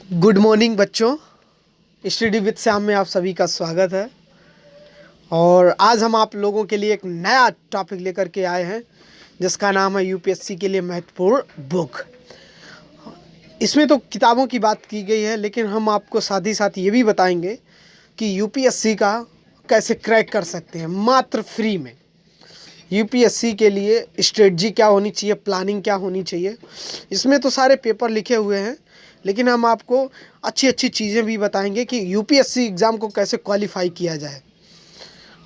Good morning बच्चों। Study with Shyam में आप सभी का स्वागत है। और आज हम आप लोगों के लिए एक नया टॉपिक लेकर के आए हैं जिसका नाम है यूपीएससी के लिए महत्वपूर्ण बुक। इसमें तो किताबों की बात की गई है, लेकिन हम आपको साथ ही साथ ये भी बताएंगे कि यूपीएससी का कैसे क्रैक कर सकते हैं मात्र फ्री में। यूपीएससी के लिए स्ट्रेटजी क्या होनी चाहिए, प्लानिंग क्या होनी चाहिए। इसमें तो सारे पेपर लिखे हुए हैं, लेकिन हम आपको अच्छी अच्छी चीज़ें भी बताएंगे कि यूपीएससी एग्ज़ाम को कैसे क्वालिफाई किया जाए।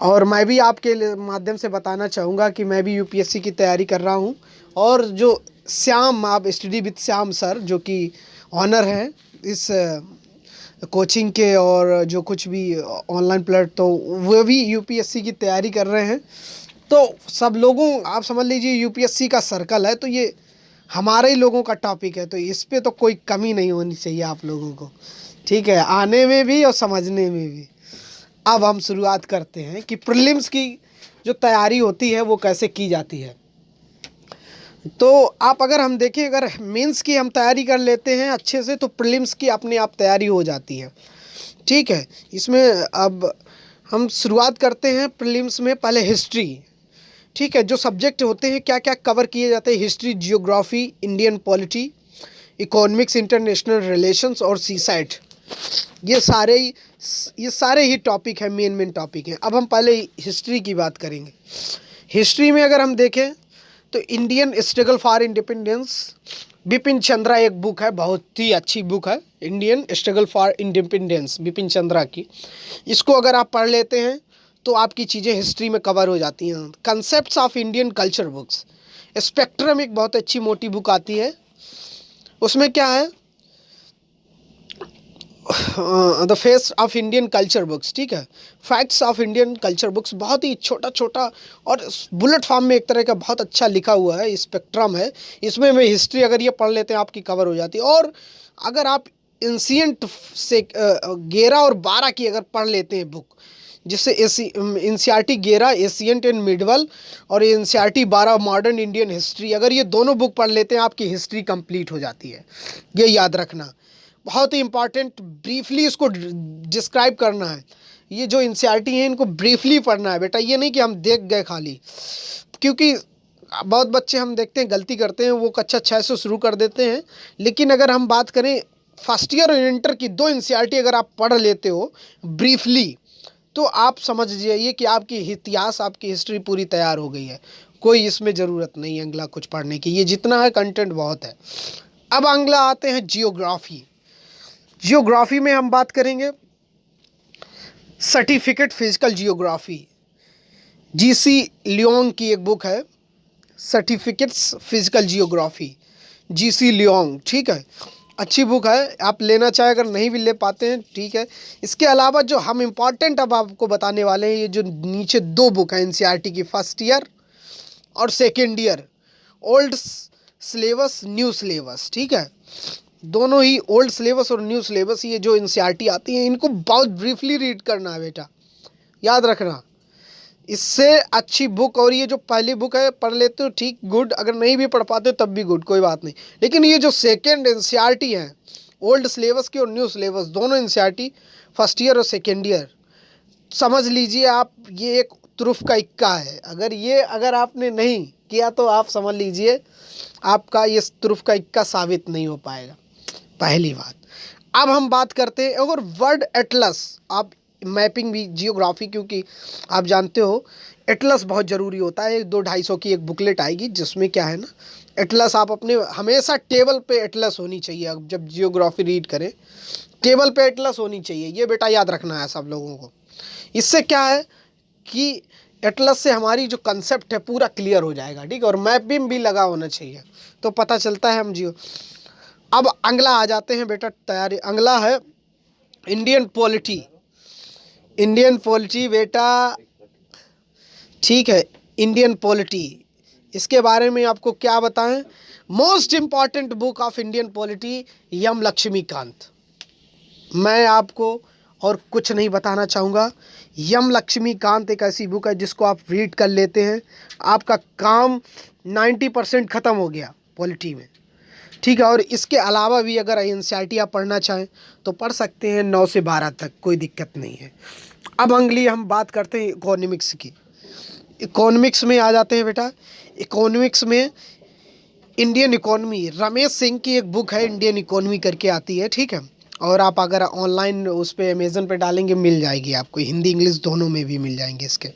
और मैं भी आपके माध्यम से बताना चाहूँगा कि मैं भी यूपीएससी की तैयारी कर रहा हूँ। और जो श्याम, आप स्टडी विद श्याम सर जो कि ऑनर हैं इस कोचिंग के और जो कुछ भी ऑनलाइन प्लेट, तो वो भी यूपीएससी की तैयारी कर रहे हैं। तो सब लोगों, आप समझ लीजिए यूपीएससी का सर्कल है, तो ये हमारे ही लोगों का टॉपिक है, तो इस पे तो कोई कमी नहीं होनी चाहिए आप लोगों को, ठीक है, आने में भी और समझने में भी। अब हम शुरुआत करते हैं कि प्रीलिम्स की जो तैयारी होती है वो कैसे की जाती है। तो आप अगर हम देखें, अगर मेंस की हम तैयारी कर लेते हैं अच्छे से तो प्रीलिम्स की अपने आप तैयारी हो जाती है, ठीक है। इसमें अब हम शुरुआत करते हैं प्रीलिम्स में पहले हिस्ट्री, ठीक है। जो सब्जेक्ट होते हैं क्या क्या कवर किए जाते हैं, history, geography, Indian polity, economics, international relations और सीसैट, ये सारे ही टॉपिक हैं, मेन टॉपिक हैं। अब हम पहले हिस्ट्री की बात करेंगे। हिस्ट्री में अगर हम देखें तो Indian struggle for independence, Bipin Chandra एक बुक है, बहुत ही अच्छी बुक है, Indian struggle for independence Bipin Chandra की। इसको अगर आप पढ़ लेते हैं तो आपकी चीज़ें हिस्ट्री में कवर हो जाती हैं। Concepts of Indian culture books, spectrum एक बहुत अच्छी मोटी बुक आती है। उसमें क्या है, the face of Indian culture books, ठीक है, facts of Indian culture books, बहुत ही छोटा छोटा और बुलेट फॉर्म में एक तरह का बहुत अच्छा लिखा हुआ है, स्पेक्ट्रम है। इसमें मैं हिस्ट्री अगर ये पढ़ लेते हैं आपकी कवर हो जाती है। और अगर आप एंशिएंट से 11 और 12 की अगर पढ़ लेते हैं बुक, जिससे एनसीईआरटी 11 एशियंट एंड मिडवल और एनसीईआरटी 12 मॉडर्न इंडियन हिस्ट्री, अगर ये दोनों बुक पढ़ लेते हैं आपकी हिस्ट्री कंप्लीट हो जाती है। ये याद रखना, बहुत ही इंपॉर्टेंट, ब्रीफली इसको डिस्क्राइब करना है। ये जो एनसीईआरटी है इनको ब्रीफली पढ़ना है बेटा, ये नहीं कि हम देख गए खाली। क्योंकि बहुत बच्चे हम देखते हैं गलती करते हैं, वो कक्षा 6 से शुरू कर देते हैं। लेकिन अगर हम बात करें फर्स्ट ईयर और इंटर की दो एनसीईआरटी अगर आप पढ़ लेते हो ब्रीफली, तो आप समझ जाइए कि आपकी इतिहास, आपकी हिस्ट्री पूरी तैयार हो गई है। कोई इसमें ज़रूरत नहीं है अगला कुछ पढ़ने की, ये जितना है कंटेंट बहुत है। अब अगला आते हैं जियोग्राफी। जियोग्राफी में हम बात करेंगे certificate physical geography, GC Leong की एक बुक है, certificates physical geography, GC Leong, ठीक है, अच्छी बुक है। आप लेना चाहे, अगर नहीं भी ले पाते हैं ठीक है। इसके अलावा जो हम इम्पॉर्टेंट अब आपको बताने वाले हैं, ये जो नीचे दो बुक हैं एनसीईआरटी की, फर्स्ट ईयर और second year, old syllabus, new syllabus, ठीक है। दोनों ही ओल्ड सिलेबस और न्यू सिलेबस, ये जो एनसीईआरटी आती हैं इनको बहुत ब्रीफली रीड करना है बेटा, याद रखना। इससे अच्छी बुक, और ये जो पहली बुक है पढ़ लेते हो ठीक, गुड, अगर नहीं भी पढ़ पाते तब भी गुड, कोई बात नहीं। लेकिन ये जो सेकेंड एनसीईआरटी है, ओल्ड सिलेबस की और न्यू सिलेबस दोनों एनसीईआरटी, फर्स्ट ईयर और सेकेंड ईयर, समझ लीजिए आप, ये एक तुरुफ का इक्का है। अगर आपने नहीं किया तो आप समझ लीजिए आपका ये तुरुफ का इक्का साबित नहीं हो पाएगा, पहली बात। अब हम बात करते हैं और वर्ड एटलस, आप मैपिंग भी जियोग्राफी, क्योंकि आप जानते हो एटलस बहुत ज़रूरी होता है। 200-250 की एक बुकलेट आएगी जिसमें क्या है ना, एटलस आप अपने हमेशा टेबल पे एटलस होनी चाहिए। अब जब जियोग्राफी रीड करें टेबल पे एटलस होनी चाहिए, ये बेटा याद रखना है सब लोगों को। इससे क्या है कि एटलस से हमारी जो कंसेप्ट है पूरा क्लियर हो जाएगा, ठीक है, और मैपिंग भी लगा होना चाहिए तो पता चलता है हम जियो। अब अगला आ जाते हैं बेटा तैयारी, अगला है इंडियन पॉलिटी। इंडियन पॉलिटी बेटा, ठीक है, इंडियन पॉलिटी, इसके बारे में आपको क्या बताएं। Most important book of Indian polity M Laxmikanth. मैं आपको और कुछ नहीं बताना चाहूँगा। यम लक्ष्मीकांत एक ऐसी बुक है जिसको आप रीड कर लेते हैं, आपका काम 90% ख़त्म हो गया पॉलिटी में। ठीक है। और इसके अलावा भी अगर एनसीईआरटी आप पढ़ना चाहें तो पढ़ सकते हैं 9 से 12 तक, कोई दिक्कत नहीं है। अब अगली हम बात करते हैं इकोनॉमिक्स की। इकोनॉमिक्स में आ जाते हैं बेटा। इकोनॉमिक्स में इंडियन इकोनॉमी, रमेश सिंह की एक बुक है इंडियन इकोनॉमी करके आती है, ठीक है। और आप अगर ऑनलाइन उस पर अमेज़न पे डालेंगे मिल जाएगी आपको, हिंदी इंग्लिश दोनों में भी मिल जाएंगे इसके।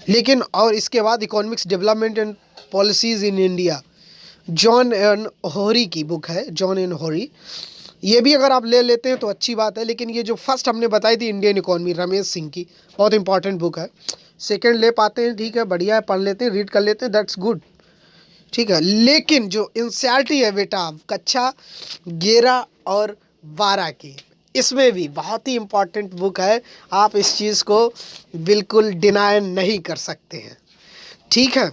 लेकिन और इसके बाद economics development and policies in India, Jain and Ohri की बुक है, जॉन एन होरी। ये भी अगर आप ले लेते हैं तो अच्छी बात है। लेकिन ये जो फर्स्ट हमने बताई थी इंडियन इकोनॉमी, रमेश सिंह की, बहुत इंपॉर्टेंट बुक है। सेकंड ले पाते हैं, ठीक है, बढ़िया है, पढ़ लेते हैं, रीड कर लेते हैं, दैट्स गुड, ठीक है। लेकिन जो एनसीईआरटी है बेटा कक्षा 11 और 12 की, इसमें भी बहुत ही इम्पॉर्टेंट बुक है। आप इस चीज़ को बिल्कुल डिनाई नहीं कर सकते हैं, ठीक है।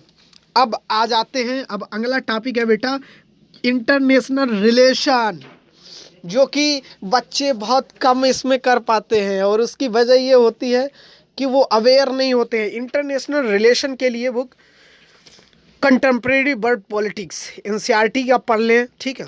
अब आ जाते हैं, अब अगला टॉपिक है बेटा इंटरनेशनल रिलेशन, जो कि बच्चे बहुत कम इसमें कर पाते हैं। और उसकी वजह ये होती है कि वो अवेयर नहीं होते हैं। इंटरनेशनल रिलेशन के लिए book contemporary world politics NCERT का पढ़ लें, ठीक है,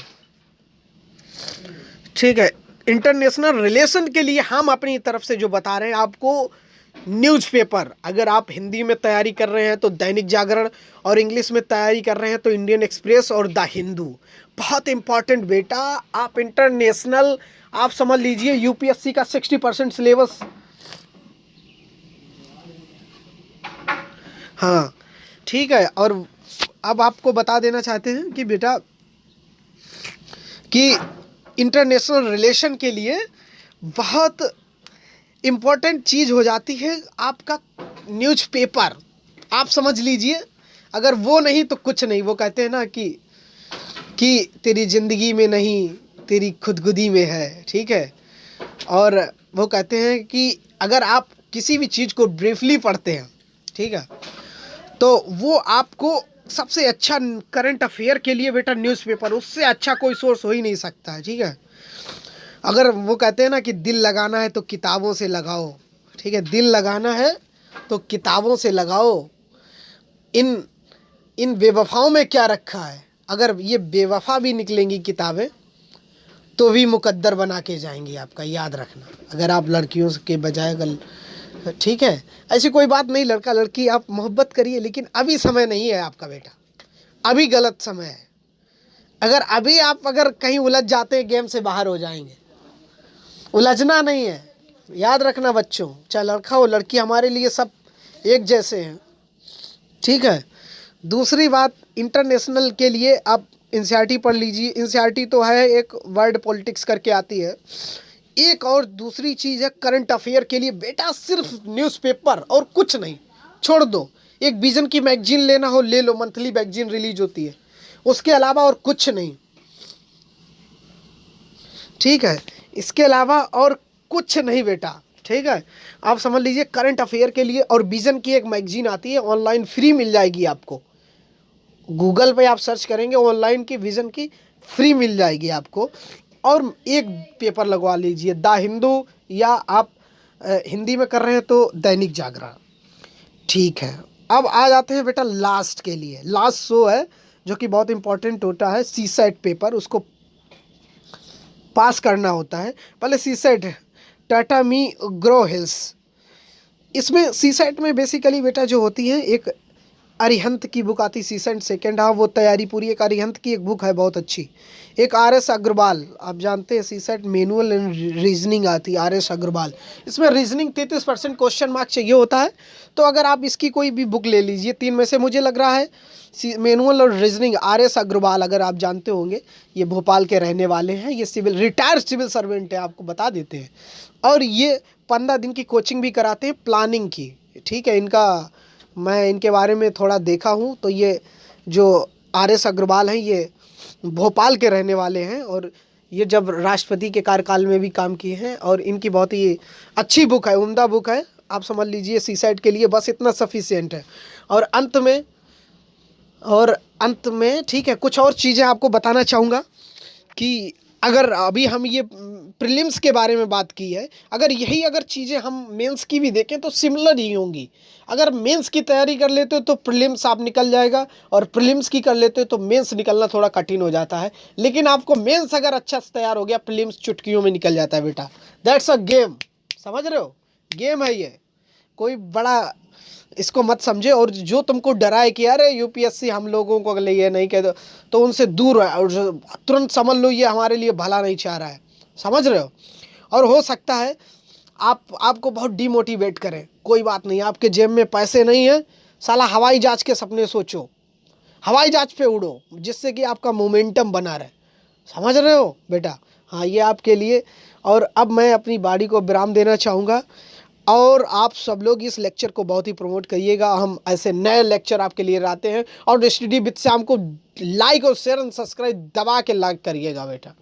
ठीक है। इंटरनेशनल रिलेशन के लिए हम अपनी तरफ से जो बता रहे हैं आपको, न्यूज़पेपर, अगर आप हिंदी में तैयारी कर रहे हैं तो दैनिक जागरण, और इंग्लिश में तैयारी कर रहे हैं तो इंडियन एक्सप्रेस और द हिंदू, बहुत इंपॉर्टेंट बेटा। आप इंटरनेशनल, आप समझ लीजिए यूपीएससी का 60% सिलेबस, हाँ, ठीक है। और अब आपको बता देना चाहते हैं कि बेटा कि इंटरनेशनल रिलेशन के लिए बहुत इम्पोर्टेंट चीज़ हो जाती है आपका न्यूज़पेपर। आप समझ लीजिए, अगर वो नहीं तो कुछ नहीं। वो कहते हैं ना कि तेरी ज़िंदगी में नहीं, तेरी खुदगुदी में है, ठीक है। और वो कहते हैं कि अगर आप किसी भी चीज़ को ब्रीफली पढ़ते हैं, ठीक है, तो वो आपको सबसे अच्छा करंट अफेयर के लिए बेटा न्यूज़पेपर, उससे अच्छा कोई सोर्स हो ही नहीं सकता है, ठीक है। अगर वो कहते हैं ना कि दिल लगाना है तो किताबों से लगाओ, ठीक है, दिल लगाना है तो किताबों से लगाओ। इन बेवफाओं में क्या रखा है, अगर ये बेवफा भी निकलेंगी किताबें तो भी मुकद्दर बना के जाएंगी आपका, याद रखना। अगर आप लड़कियों के बजाय ठीक है, ऐसी कोई बात नहीं, लड़का लड़की आप मोहब्बत करिए, लेकिन अभी समय नहीं है आपका बेटा, अभी गलत समय है। अगर अभी आप अगर कहीं उलझ जाते हैं गेम से बाहर हो जाएंगे, उलझना नहीं है, याद रखना बच्चों, चाहे लड़का हो लड़की, हमारे लिए सब एक जैसे हैं, ठीक है। दूसरी बात, इंटरनेशनल के लिए आप एनसीईआरटी पढ़ लीजिए। एनसीईआरटी तो है एक, वर्ल्ड पॉलिटिक्स करके आती है। एक और दूसरी चीज़ है करंट अफेयर के लिए बेटा, सिर्फ न्यूज़पेपर और कुछ नहीं, छोड़ दो। एक विजन की मैगजीन लेना हो ले लो, मंथली मैगजीन रिलीज होती है, उसके अलावा और कुछ नहीं, ठीक है। इसके अलावा और कुछ नहीं बेटा, ठीक है। आप समझ लीजिए करंट अफेयर के लिए, और विजन की एक मैगजीन आती है, ऑनलाइन फ्री मिल जाएगी आपको, गूगल पे आप सर्च करेंगे ऑनलाइन की, विजन की फ्री मिल जाएगी आपको। और एक पेपर लगवा लीजिए, द हिंदू, या आप हिंदी में कर रहे हैं तो दैनिक जागरण, ठीक है। अब आ जाते हैं बेटा लास्ट के लिए, लास्ट शो है जो कि बहुत इंपॉर्टेंट होता है, सीसेट पेपर, उसको पास करना होता है। पहले सीसेट, टाटा मी ग्रो हिल्स, इसमें सीसेट में बेसिकली बेटा जो होती है, एक अरिहंत की बुक आती, सीसेट सेकंड, हाँ वो तैयारी पूरी, एक अरिहंत की एक बुक है बहुत अच्छी। एक आर.एस. अग्रवाल, आप जानते हैं सीसेट मैनुअल एंड रीजनिंग आती है, आर.एस. अग्रवाल, इसमें रीजनिंग 33% क्वेश्चन मार्क चाहिए होता है। तो अगर आप इसकी कोई भी बुक ले लीजिए, 3 में से मुझे लग रहा है मैनुअल और रीजनिंग, आर.एस. अग्रवाल, अगर आप जानते होंगे, ये भोपाल के रहने वाले हैं, ये रिटायर्ड सिविल सर्वेंट है, आपको बता देते हैं। और ये 15 दिन की कोचिंग भी कराते हैं प्लानिंग की, ठीक है। मैं इनके बारे में थोड़ा देखा हूँ, तो ये जो आर.एस. अग्रवाल हैं ये भोपाल के रहने वाले हैं, और ये जब राष्ट्रपति के कार्यकाल में भी काम किए हैं, और इनकी बहुत ही अच्छी बुक है, उम्दा बुक है, आप समझ लीजिए सीसेट के लिए बस इतना सफिशिएंट है। और अंत में ठीक है, कुछ और चीज़ें आपको बताना चाहूँगा कि अगर अभी हम ये प्रीलिम्स के बारे में बात की है, अगर चीज़ें हम मेंस की भी देखें तो सिमिलर ही होंगी। अगर मेंस की तैयारी कर लेते हो तो प्रीलिम्स आप निकल जाएगा, और प्रीलिम्स की कर लेते हो तो मेंस निकलना थोड़ा कठिन हो जाता है। लेकिन आपको मेंस अगर अच्छा से तैयार हो गया, प्रीलिम्स चुटकियों में निकल जाता है बेटा। दैट्स अ गेम, समझ रहे हो? गेम है ये, कोई बड़ा इसको मत समझे। और जो तुमको डराए कि अरे यूपीएससी हम लोगों को अगले ये नहीं कह दो, तो उनसे दूर है, और तुरंत समझ लो ये हमारे लिए भला नहीं चाह रहा है, समझ रहे हो? और हो सकता है आपको बहुत डिमोटिवेट करें। कोई बात नहीं, आपके जेब में पैसे नहीं है, साला हवाई जहाज के सपने सोचो, हवाई जहाज पे उड़ो, जिससे कि आपका मोमेंटम बना रहे। समझ रहे हो बेटा? हाँ, ये आपके लिए। और अब मैं अपनी बाड़ी को विराम देना चाहूँगा, और आप सब लोग इस लेक्चर को बहुत ही प्रमोट करिएगा। हम ऐसे नए लेक्चर आपके लिए लाते हैं, और स्टडी विद श्याम को लाइक और शेयर एंड सब्सक्राइब दबा के लाइक करिएगा बेटा।